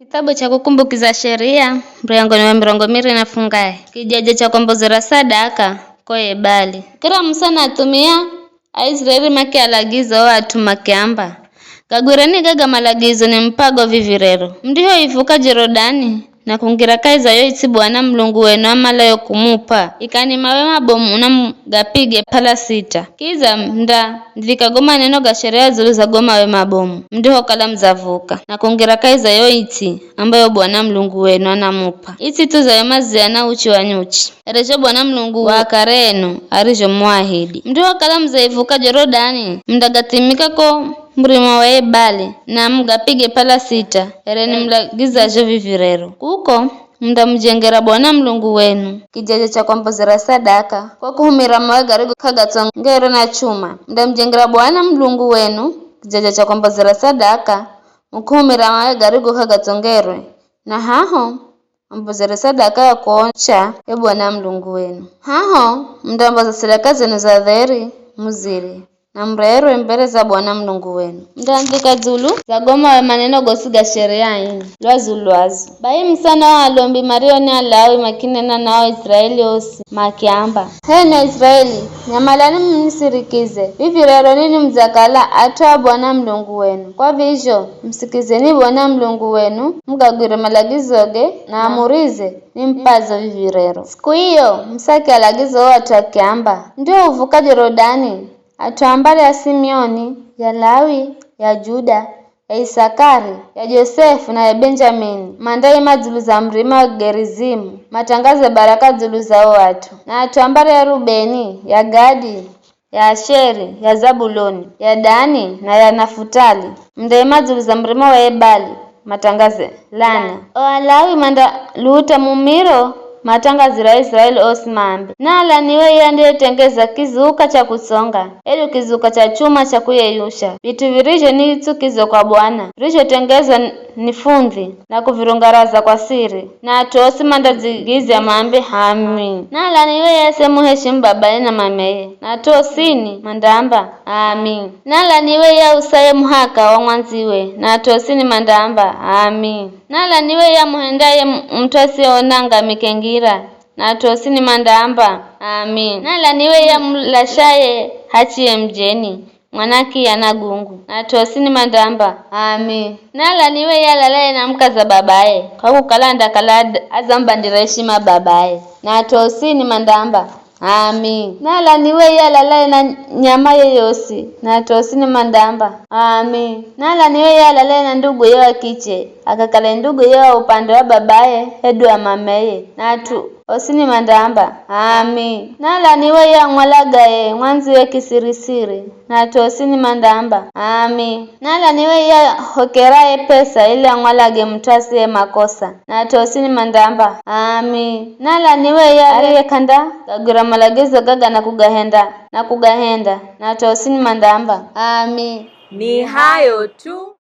Kitabu cha kukumbukiza sheria mrengo ni mirongo miri na fungae kijaja cha kombozera sadaka koye bali kira musana atumia Aisraeli make alagizo watu makiamba gagwireni gaga malagizo ni mpago vivirero ndiho ivuka Jorodani na kungira kaiza yo iti Bwana Mlungu wenu amalayo kumupa ikani mawe mabomu na gapige pala 6 kiza mda ndikagoma neno ga sheria zuluza goma we mabomu ndiho kala mzavuka na kungira kaiza yo iti ambayo Bwana Mlungu wenu anamupa iti tuza yo maziana uchi wa nyuchi erejo Bwana Mlungu wa karenu arijo muahidi ndiho kala mzaivuka Jorodani mdagatimika ko mrima wa ebali na mgapige pala 6 ereni mlagiza jo vivirero kuko mjengera Bwana Mlungu wenu kijaja cha kombozera sadaka kwa kuhumira mawe garigo kagatsongero na chuma mjengera Bwana Mlungu wenu kijaja cha kombozera sadaka mkuhumira mawe garigo kagatsongero na haho mbozera sadaka ya kuoncha ya Bwana Mlungu wenu haho mdambaza sadaka zenu za dheri muziri na mrero mbele za Bwana Mlungu wenu ndandika zulu za goma we maneno gosiga sheria ini lwazu bai msana wa alombi marioni alawi makinena nao Israeli osi makiamba hena Israeli nyamalani mnisirikize vivirero nini mzakala atoa Bwana Mlungu wenu kwa vizho msikizeni Bwana Mlungu wenu mgagwire malagizoge na amurize ni mpazo vivirero siku hiyo msaki alagizo watu akiamba ndio uvuka Jorodani atuambale ya Simeoni, ya Lawi, ya Juda, ya Isakari, ya Josefu na ya Benjamini. Mandai mazulu za mrima wa Gerizimu, matangaze baraka zulu za watu. Na atuambale ya Rubeni, ya Gadi, ya Asheri, ya Zabuloni, ya Dani na ya Nafutali. Mandai mazulu za mrima wa Ebali, matangaze lana. Lawi manda luta mumiro matangazira Israeli osimambe nala niwe yande tengeza kizuka cha kusonga eli kizuka cha chuma cha kuyeyusha vitu virisho ni itsukizo kwa Bwana virisho tengeza ni fundhi na kuvirungaraza kwa siri na atosi mandazigize mambe amin nala niwe yase muheshimu babaye na mameye na atosini mandamba amin nala niwe ya usaye muhaka wa mwanziwe na atosini mandamba amin nala niwe ya muhendaye mtwasi onanga mikengira na atosini mandamba amin nala niwe ya mlashaye hachiye mjeni mwanaki ya nagungu na atosini mandamba amin nala niwe ya lalaye na mkaza babaye kwa kukalanda kalada azambandira heshima babaye na atosini mandamba amin nala niwe ya lalaye na nyama yoyosi na atosini mandamba amin nala niwe ya lalaye na ndugu yewa kiche akakale ndugu yewa upande wa babaye hedu ya mameye na atu osini mandamba amin nala niwe ya mwalagaye mwanziwe kisirisiri na atosini mandamba amin nala niwe ya hokeraye pesa ili mwalage mtwasi makosa na atosini mandamba amin nala niwe ya aliyekanda gagura malagizo gaga na kugahenda na atosini mandamba amin. Ni hayo tu.